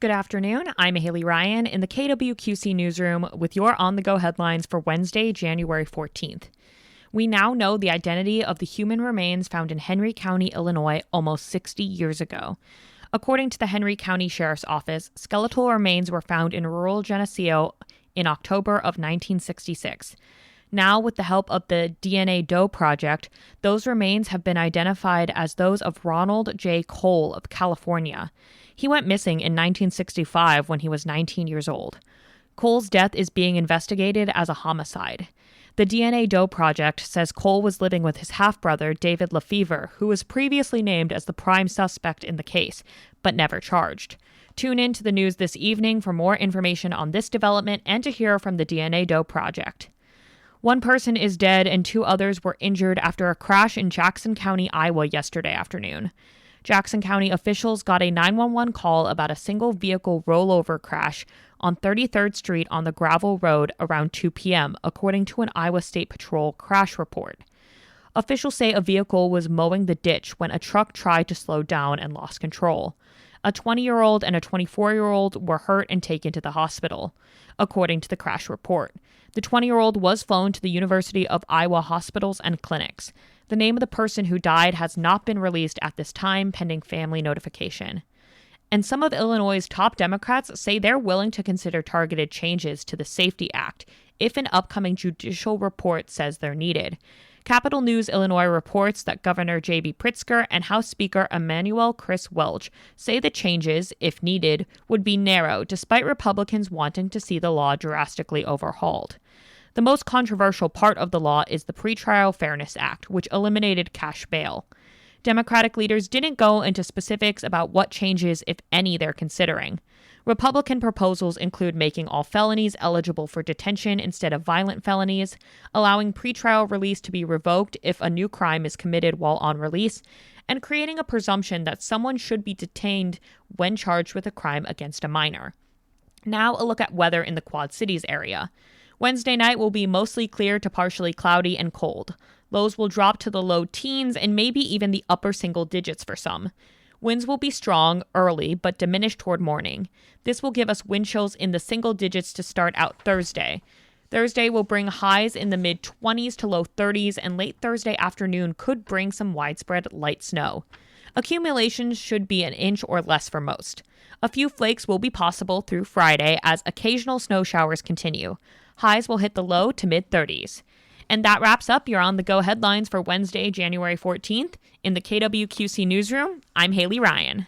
Good afternoon. I'm Haley Ryan in the KWQC newsroom with your on-the-go headlines for Wednesday, January 14th. We now know the identity of the human remains found in Henry County, Illinois, almost 60 years ago. According to the Henry County Sheriff's Office, skeletal remains were found in rural Geneseo in October of 1966. Now, with the help of the DNA Doe Project, those remains have been identified as those of Ronald J. Cole of California. He went missing in 1965 when he was 19 years old. Cole's death is being investigated as a homicide. The DNA Doe Project says Cole was living with his half-brother, David Lefevre, who was previously named as the prime suspect in the case, but never charged. Tune in to the news this evening for more information on this development and to hear from the DNA Doe Project. One person is dead and two others were injured after a crash in Jackson County, Iowa yesterday afternoon. Jackson County officials got a 911 call about a single vehicle rollover crash on 33rd Street on the gravel road around 2 p.m., according to an Iowa State Patrol crash report. Officials say a vehicle was mowing the ditch when a truck tried to slow down and lost control. A 20-year-old and a 24-year-old were hurt and taken to the hospital, according to the crash report. The 20-year-old was flown to the University of Iowa hospitals and clinics. The name of the person who died has not been released at this time, pending family notification. And some of Illinois' top Democrats say they're willing to consider targeted changes to the Safety Act if an upcoming judicial report says they're needed. Capital News Illinois reports that Governor J.B. Pritzker and House Speaker Emanuel Chris Welch say the changes, if needed, would be narrow, despite Republicans wanting to see the law drastically overhauled. The most controversial part of the law is the Pretrial Fairness Act, which eliminated cash bail. Democratic leaders didn't go into specifics about what changes, if any, they're considering. Republican proposals include making all felonies eligible for detention instead of violent felonies, allowing pretrial release to be revoked if a new crime is committed while on release, and creating a presumption that someone should be detained when charged with a crime against a minor. Now a look at weather in the Quad Cities area. Wednesday night will be mostly clear to partially cloudy and cold. Lows will drop to the low teens and maybe even the upper single digits for some. Winds will be strong early, but diminish toward morning. This will give us wind chills in the single digits to start out Thursday. Thursday will bring highs in the mid-20s to low 30s, and late Thursday afternoon could bring some widespread light snow. Accumulations should be an inch or less for most. A few flakes will be possible through Friday as occasional snow showers continue. Highs will hit the low to mid-30s. And that wraps up your on-the-go headlines for Wednesday, January 14th. In the KWQC newsroom, I'm Haley Ryan.